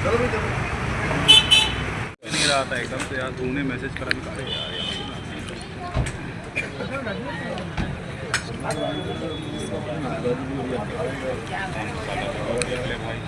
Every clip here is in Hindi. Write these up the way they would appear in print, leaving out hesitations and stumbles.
नहीं रहा था एकदम से यार, तूने मैसेज करा निकाले यार भाई।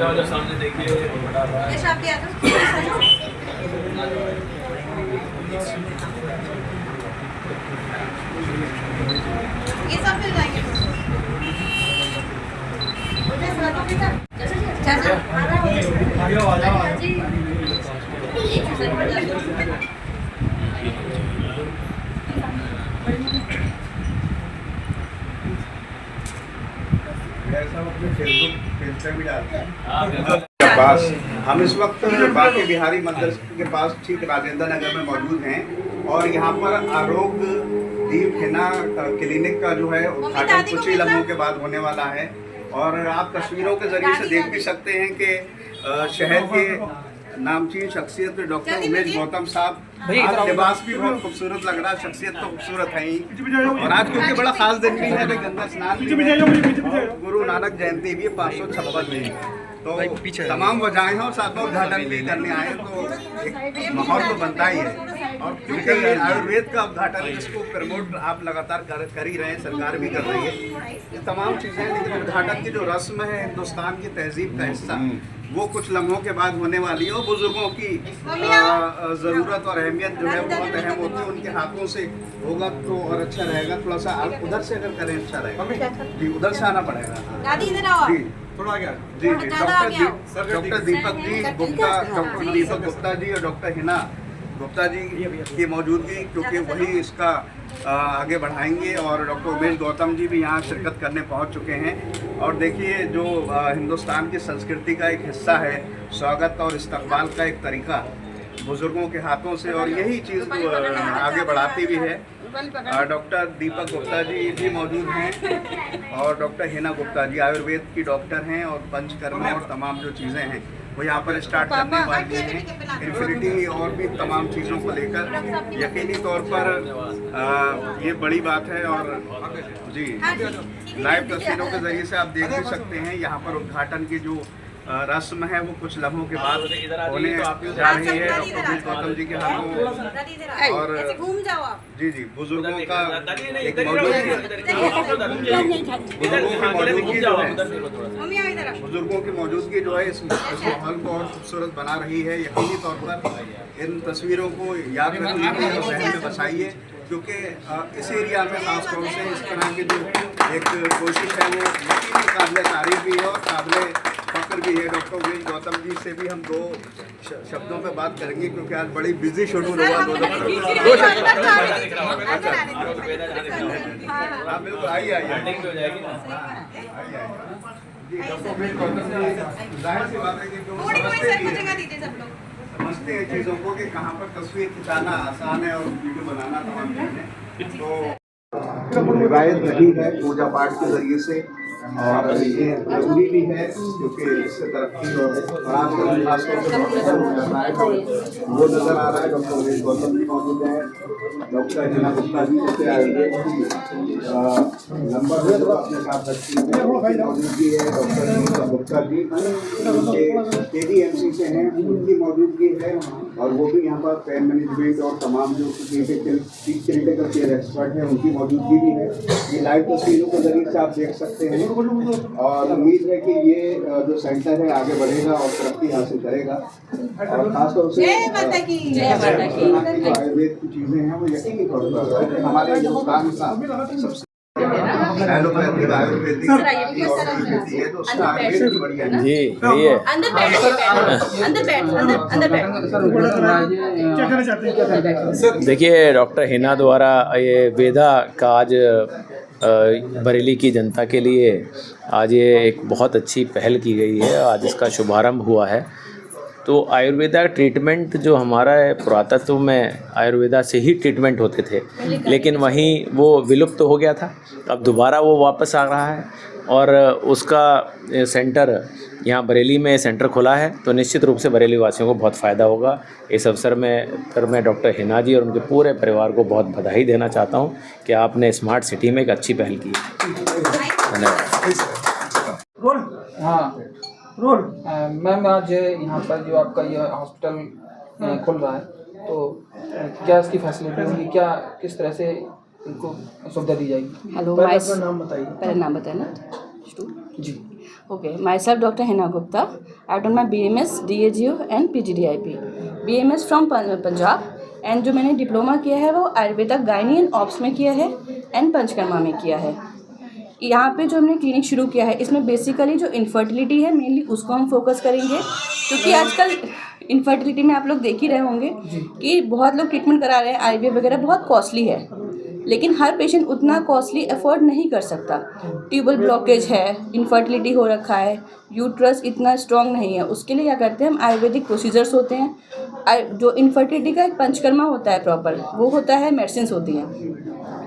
आजा सामने देखिए। ये सब मिल जाएंगे। पास हम इस वक्त बाके बिहारी मदरसे के पास ठीक राजेंद्र नगर में मौजूद हैं और यहाँ पर आरोग्य दीप हिना क्लिनिक का जो है उद्घाटन कुछ ही लम्हों के बाद होने वाला है। और आप तस्वीरों के जरिए से देख भी सकते हैं कि शहर के नामचीन शख्सियत डॉक्टर उमेश गौतम साहब, आज लिबास भी बहुत खूबसूरत लग रहा है, शख्सियत तो खूबसूरत है ही। और आज क्योंकि बड़ा खास दिन भी है, गंगा स्नान भी है, गुरु नानक जयंती भी 556 में, तो तमाम वजहें हैं और साथ में उद्घाटन भी करने आए, तो एक माहौल तो बनता ही है। और क्योंकि आयुर्वेद का उद्घाटन जिसको प्रमोट आप लगातार कर ही रहे हैं, सरकार भी कर रही है, ये तमाम चीज़ें। लेकिन उद्घाटन की जो रस्म है हिंदुस्तान की तहजीब का हिस्सा, वो कुछ लम्हों के बाद होने वाली है। और बुजुर्गों की ज़रूरत और अहमियत जो है बहुत अहम होती है, उनके हाथों से होगा तो और अच्छा रहेगा। थोड़ा सा आप उधर से अगर करें अच्छा रहेगा जी, उधर से आना पड़ेगा जी, थोड़ा गया जी जी। डॉक्टर दीपक जी गुप्ता, डॉक्टर दीपक गुप्ता जी और डॉक्टर हिना गुप्ता जी की मौजूदगी, क्योंकि वही इसका आगे बढ़ाएंगे। और डॉक्टर उमेश गौतम जी भी यहाँ शिरकत करने पहुँच चुके हैं। और देखिए जो हिंदुस्तान की संस्कृति का एक हिस्सा है स्वागत और इस्तकबाल का एक तरीका बुजुर्गों के हाथों से, और यही चीज़ आगे बढ़ाती भी है। डॉक्टर दीपक गुप्ता जी भी मौजूद हैं और डॉक्टर हिना गुप्ता जी आयुर्वेद की डॉक्टर हैं और पंचकर्मा और तमाम जो चीज़ें हैं वो यहाँ पर स्टार्ट करने वाले हैं। इन्फिनिटी और भी तमाम चीज़ों को लेकर यकीनी तौर पर ये बड़ी बात है। और जी लाइव तस्वीरों के जरिए से आप देख भी सकते हैं यहाँ पर उद्घाटन की जो रस्म है वो कुछ लम्हों के बाद होने जा रही है डॉक्टर उमेश गौतम जी के हाथों। और जी जी बुजुर्गों का एक बुजुर्गों की मौजूदगी जो है इस माहौल को और खूबसूरत बना रही है। यकीनी तौर पर इन तस्वीरों को याद रखिए और जहन में बसाइए, क्योंकि इस एरिया में खास तौर से इस तरह की जो एक कोशिश है वो यकीनी काबिल तारीफ भी है और काबिल फख्र भी है। डॉक्टर उमेश गौतम जी से भी हम दो शब्दों पे बात करेंगे, क्योंकि आज बड़ी बिजी शेड्यूल हुआ। दो शब्द बिल्कुल आइए जी। डॉक्टर उमेश गौतम जी, जाहिर सी बात है कि समझते हैं चीज़ों को कि कहाँ पर तस्वीर खिंचाना आसान है और वीडियो बनाना तमाम चीज़ें, तो रिवायत रही है पूजा पाठ के जरिए से। और ये जरूरी भी है क्योंकि इससे तरक्की और आजकल खासतौर से वो नजर आ रहा है। डॉक्टर उमेश गौतम जी मौजूद हैं, डॉक्टर हिना गुप्ता जी से आयुर्वेद नंबर अपने साथ रखती है मौजूदगी है। डॉक्टर दीपक गुप्ता जी KDMC से हैं, उनकी मौजूदगी है। और वो भी यहाँ पर पेन मैनेजमेंट और तमाम जो क्रिटिकल केयर एक्सपर्ट हैं उनकी मौजूदगी भी है। ये लाइव तस्वीरों के जरिए से आप देख सकते हैं और उम्मीद है कि ये जो सेंटर है आगे बढ़ेगा और तरक्की हासिल करेगा और खासतौर से आयुर्वेद की चीज़ें हैं वो यकीनी तौर पर हमारे हिंदुस्तान का सबसे एलोपैथिक आयुर्वेदिक ये तो उसका आयुर्वेद भी बढ़िया है। जी ये अंदर बैठ। देखिए डॉक्टर हिना द्वारा ये वेदा का आज बरेली की जनता के लिए आज ये एक बहुत अच्छी पहल की गई है। आज इसका शुभारंभ हुआ है। तो आयुर्वेदा ट्रीटमेंट जो हमारा है पुरातत्व में आयुर्वेदा से ही ट्रीटमेंट होते थे, लेकिन वहीं वो विलुप्त हो गया था। अब दोबारा वो वापस आ रहा है और उसका सेंटर यहाँ बरेली में सेंटर खुला है। तो निश्चित रूप से बरेली वासियों को बहुत फ़ायदा होगा। इस अवसर में फिर मैं डॉक्टर हिना जी और उनके पूरे परिवार को बहुत बधाई देना चाहता हूँ कि आपने स्मार्ट सिटी में एक अच्छी पहल की है। धन्यवाद। मैम आज यहाँ पर जो आपका ये हॉस्पिटल खुल रहा है तो क्या इसकी फैसिलिटी होगी, क्या किस तरह से इनको सुविधा दी जाएगी? हेलो, नाम बताइए। पहले नाम बताए ना जी। Okay, myself doctor Hina Gupta. I done my BMS DAGO and PGDIP। BMS from Punjab and जो मैंने डिप्लोमा किया है वो आयुर्वेदा गायनी एंड ऑप्स में किया है एंड पंचकर्मा में किया है। यहाँ पे जो हमने क्लिनिक शुरू किया है इसमें बेसिकली जो इनफर्टिलिटी है मेनली उसको हम फोकस करेंगे, क्योंकि आजकल इनफर्टिलिटी में आप लोग देख ही रहे होंगे कि बहुत लोग ट्रीटमेंट करा रहे हैं। IVF वगैरह बहुत कॉस्टली है, लेकिन हर पेशेंट उतना कॉस्टली अफोर्ड नहीं कर सकता। ट्यूबल ब्लॉकेज है, इनफर्टिलिटी हो रखा है, यूट्रस इतना स्ट्रॉन्ग नहीं है, उसके लिए क्या करते हैं हम आयुर्वेदिक प्रोसीजर्स होते हैं। जो इनफर्टिलिटी का एक पंचकर्मा होता है प्रॉपर, वो होता है मेडिसिन होती हैं,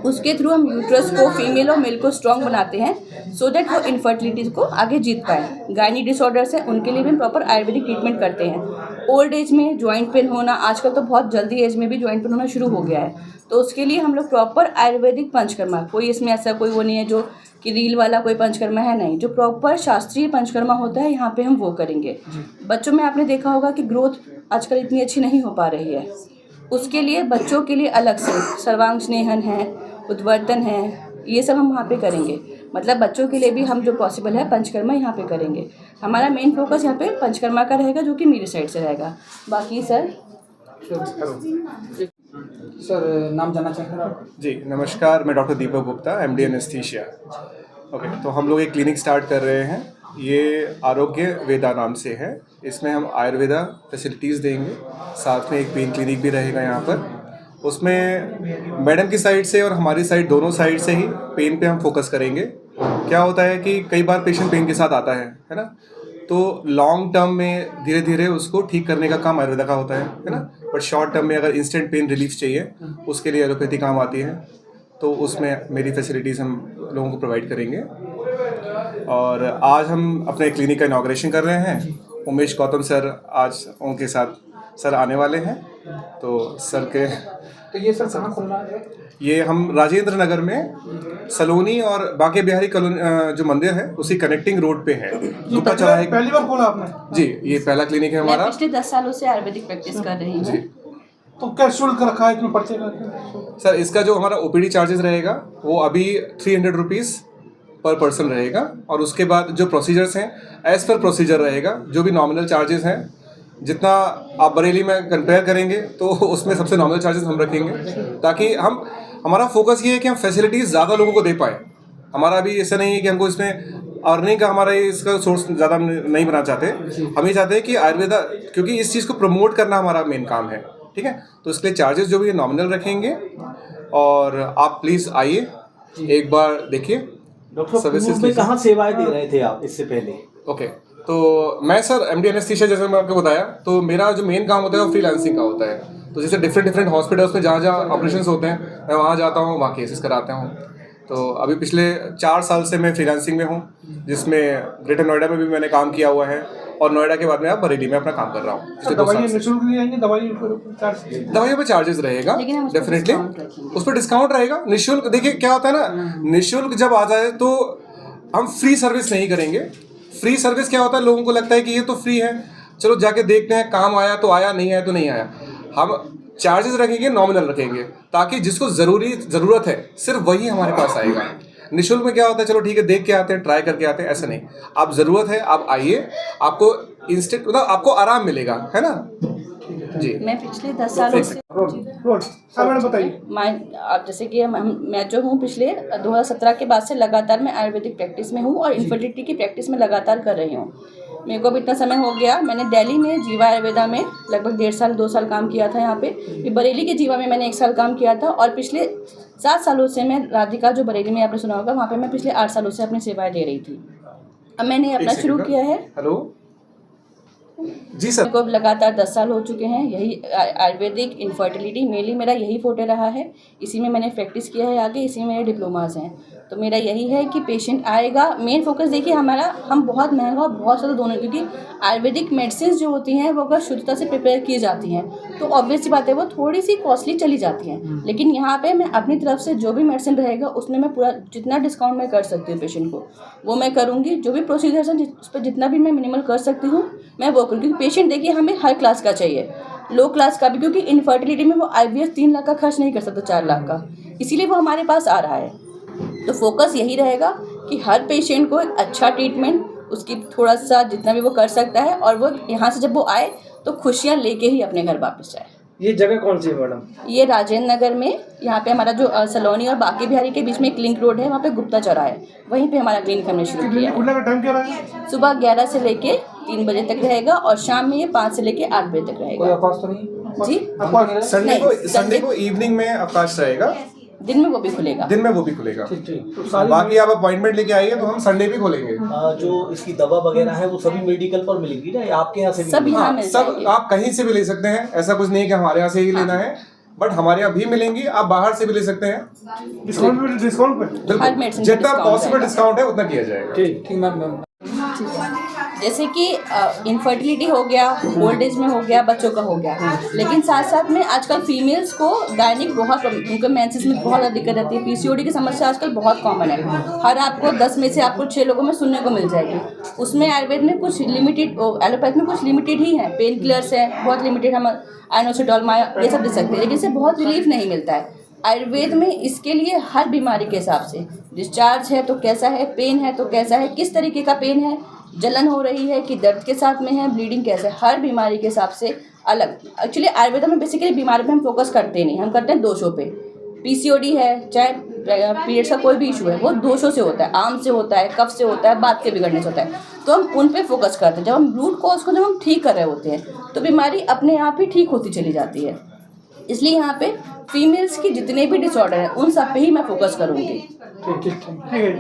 उसके थ्रू हम यूट्रस को फीमेल और मेल को स्ट्रॉन्ग बनाते हैं सो दैट वो इनफर्टिलिटी को आगे जीत पाए। गायनी डिसऑर्डर्स हैं उनके लिए भी हम प्रॉपर आयुर्वेदिक ट्रीटमेंट करते हैं। ओल्ड एज में जॉइंट पेन होना, आजकल तो बहुत जल्दी एज में भी जॉइंट पेन होना शुरू हो गया है, तो उसके लिए हम लोग प्रॉपर आयुर्वेदिक पंचकर्मा, कोई इसमें ऐसा कोई वो नहीं है जो कि रील वाला कोई पंचकर्मा है, नहीं, जो प्रॉपर शास्त्रीय पंचकर्मा होता है यहाँ पे हम वो करेंगे। बच्चों में आपने देखा होगा कि ग्रोथ आजकल इतनी अच्छी नहीं हो पा रही है, उसके लिए बच्चों के लिए अलग से सर्वांग स्नेहन है, उद्वर्तन है, ये सब हम वहाँ पे करेंगे। मतलब बच्चों के लिए भी हम जो पॉसिबल है पंचकर्मा यहाँ पे करेंगे। हमारा मेन फोकस यहाँ पे पंचकर्मा का रहेगा, जो कि मेरी साइड से रहेगा। बाकी सर नाम जानना चाहेंगे आप? जी नमस्कार, मैं doctor Deepak Gupta, MD anaesthesia. Okay, तो हम लोग एक क्लिनिक स्टार्ट कर रहे हैं। ये आरोग्य वेदा नाम से है। इसमें हम आयुर्वेदा फैसिलिटीज़ देंगे, साथ में एक पेन क्लिनिक भी रहेगा यहाँ पर। उसमें मैडम की साइड से और हमारी साइड दोनों साइड से ही पेन पे हम फोकस करेंगे। क्या होता है कि कई बार पेशेंट पेन के साथ आता है ना, तो लॉन्ग टर्म में धीरे धीरे उसको ठीक करने का काम आयुर्वेदा का होता है ना। बट शॉर्ट टर्म में अगर इंस्टेंट पेन रिलीफ चाहिए उसके लिए एलोपैथी काम आती है, तो उसमें मेरी फैसिलिटीज़ हम लोगों को प्रोवाइड करेंगे। और आज हम अपने क्लिनिक का इनॉग्रेशन कर रहे हैं। उमेश गौतम सर आज उनके साथ सर आने वाले हैं, तो सर के तो ये सर कहाँ खुलना है? ये हम राजेंद्र नगर में सलोनी और बांके बिहारी कॉलोनी जो मंदिर है उसी कनेक्टिंग रोड पे है, गुप्ता चौराहे। पहली बार खोला आपने? जी, ये पहला क्लिनिक है हमारा। मैं पिछले 10 सालों से आयुर्वेदिक प्रैक्टिस कर रही हूँ। तो क्या शुल्क रखा है इसमें पर्चे का? सर इसका जो हमारा OPD चार्जेस रहेगा वो अभी 300 रुपीज़ पर पर्सन रहेगा, और उसके बाद जो प्रोसीजर्स हैं एज पर प्रोसीजर रहेगा। जो भी नॉमिनल चार्जेस हैं, जितना आप बरेली में कंपेयर करेंगे तो उसमें सबसे नॉमिनल चार्जेस हम रखेंगे, ताकि हमारा फोकस ये है कि हम फैसिलिटीज़ ज़्यादा लोगों को दे पाए। हमारा अभी ऐसा नहीं है कि हमको इसमें अर्निंग का हमारा इसका सोर्स ज़्यादा नहीं बनाना चाहते। हम ये चाहते हैं कि आयुर्वेदा, क्योंकि इस चीज़ को प्रमोट करना हमारा मेन काम है, ठीक है। तो इसके लिए चार्जेस जो भी है नॉमिनल रखेंगे, और आप प्लीज़ आइए एक बार देखिए। डॉक्टर में कहाँ सेवाएं दे रहे थे आप इससे पहले? ओके, तो मैं सर MD एनेस्थीसिया, जैसे मैं आपको बताया, तो मेरा जो मेन काम होता है वो फ्रीलांसिंग का होता है। तो जैसे डिफरेंट हॉस्पिटल्स में जहाँ जहाँ ऑपरेशंस होते हैं मैं वहाँ जाता हूँ, वहाँ केसेस कराता हूँ। तो अभी पिछले 4 साल से मैं फ्रीलांसिंग में हूँ, जिसमें ग्रेटर नोएडा में भी मैंने काम किया हुआ है, और नोएडा के बाद में आप बरेली में अपना काम कर रहा हूँ। दवाइयों पे चार्जेस रहेगा डेफिनेटली, उस पर डिस्काउंट रहेगा। निःशुल्क, देखिए क्या होता है ना, निःशुल्क जब आ जाए तो हम फ्री सर्विस नहीं करेंगे। फ्री सर्विस क्या होता है, लोगों को लगता है कि ये तो फ्री है, चलो जाके देखते हैं, काम आया तो आया, नहीं आया तो नहीं आया। हम चार्जेस रखेंगे, नॉमिनल रखेंगे, ताकि जिसको ज़रूरत है सिर्फ वही हमारे पास आएगा। निःशुल्क में क्या होता है, चलो ठीक है देख के आते हैं, ट्राई करके आते हैं, ऐसा नहीं। आप ज़रूरत है आप आइए, आपको इंस्टेंट मतलब आपको आराम मिलेगा, है ना जी। मैं पिछले 10 सालों से आप जैसे कि मैं जो हूँ पिछले 2017 के बाद से लगातार मैं आयुर्वेदिक प्रैक्टिस में हूँ और इनफर्टिलिटी की प्रैक्टिस में लगातार कर रही हूँ। मेरे को भी इतना समय हो गया। मैंने दिल्ली में जीवा आयुर्वेदा में लगभग 1.5 साल 2 साल काम किया था यहाँ पे। फिर बरेली के जीवा में मैंने 1 साल काम किया था और पिछले 7 सालों से मैं राधिका जो बरेली में आपने सुना होगा, वहाँ पे मैं पिछले 8 सालों से अपनी सेवाएं दे रही थी। अब मैंने अपना शुरू किया है। हेलो जी सर। को लगातार 10 साल हो चुके हैं। यही आयुर्वेदिक इनफर्टिलिटी मेनली मेरा यही फोटे रहा है। इसी में मैंने प्रैक्टिस किया है आगे, इसी में मेरे डिप्लोमास हैं। तो मेरा यही है कि पेशेंट आएगा, मेन फोकस देखिए हमारा, हम बहुत महंगा और बहुत ज़्यादा दोनों, क्योंकि आयुर्वेदिक मेडिसिन जो होती हैं वो अगर शुद्धता से प्रिपेयर की जाती हैं तो ऑब्वियस सी बात है वो थोड़ी सी कॉस्टली चली जाती हैं। लेकिन यहाँ पे मैं अपनी तरफ से जो भी मेडिसिन रहेगा उसमें मैं पूरा जितना डिस्काउंट मैं कर सकती हूँ पेशेंट को वो मैं करूँगी। जो भी प्रोसीजर्स हैं उस पर जितना भी मैं मिनिमल कर सकती हूँ मैं वो करूँ, क्योंकि पेशेंट देखिए हमें हर क्लास का चाहिए, लो क्लास का भी, क्योंकि इनफर्टिलिटी में वो IVF 3 लाख का खर्च नहीं कर सकता, 4 लाख का, इसीलिए वो हमारे पास आ रहा है। तो फोकस यही रहेगा कि हर पेशेंट को एक अच्छा ट्रीटमेंट, उसकी थोड़ा सा जितना भी वो कर सकता है, और वो यहाँ से जब वो आए तो खुशियाँ लेके ही अपने घर वापस जाए। ये जगह कौन सी है मैडम? ये राजेंद्र नगर में, यहाँ पे हमारा जो सलोनी और बाकी बिहारी के बीच में एक लिंक रोड है, वहाँ पे गुप्ता चौराहा है, वहीं पे हमारा क्लिनिक हमने शुरू किया है। सुबह 11 से लेके 3 बजे तक रहेगा और शाम में ये 5 से लेके 8 बजे तक रहेगा। कोई अवकाश तो नहीं जी? संडे को इवनिंग में अवकाश रहेगा, दिन में वो भी खुलेगा। दिन में वो भी खुलेगा। बाकी आप अपॉइंटमेंट लेके आइए तो हम संडे भी खोलेंगे। जो इसकी दवा वगैरह है वो सभी मेडिकल पर मिलेगी ना, आपके यहाँ से भी? सब यहाँ मिल सब जाएगी। आप कहीं से भी ले सकते हैं, ऐसा कुछ नहीं है कि हमारे यहाँ से ही लेना है, बट हमारे यहाँ भी मिलेंगी, आप बाहर से भी ले सकते हैं। डिस्काउंट पे हर मेडिसिन जितना पॉसिबल डिस्काउंट है उतना किया जाएगा। ठीक मैम। जैसे कि इनफर्टिलिटी हो गया, ओल्ड एज में हो गया, बच्चों का हो गया, लेकिन साथ साथ में आजकल फीमेल्स को गायनिक बहुत, उनके मेंसेस में बहुत ज़्यादा दिक्कत रहती है। PCOD की समस्या आजकल बहुत कॉमन है, हर आपको 10 में से आपको 6 लोगों में सुनने को मिल जाएगी। उसमें आयुर्वेद में कुछ लिमिटेड, एलोपैथ में कुछ लिमिटेड ही है, पेन किलर्स हैं बहुत लिमिटेड, हम आइनोसिडोल ये सब दे सकते हैं, लेकिन इससे बहुत रिलीफ नहीं मिलता है। आयुर्वेद में इसके लिए हर बीमारी के हिसाब से, डिस्चार्ज है तो कैसा है, पेन है तो कैसा है, किस तरीके का पेन है, जलन हो रही है कि दर्द के साथ में है, ब्लीडिंग कैसे है, हर बीमारी के हिसाब से अलग। एक्चुअली आयुर्वेद में बेसिकली बीमारी पे हम फोकस करते नहीं, हम करते हैं दोषों पे। PCOD है, चाहे पीरियड्स का कोई भी इशू है, वो दोषों से होता है, आम से होता है, कफ से होता है, बात के बिगड़ने से होता है, तो हम उन पे फोकस करते हैं। जब हम रूट कॉज को जब हम ठीक कर रहे होते हैं तो बीमारी अपने आप ही ठीक होती चली जाती है। इसलिए यहाँ पे फीमेल्स की जितने भी डिसऑर्डर हैं उन सब पे ही मैं फोकस करूँगी। ठीक है।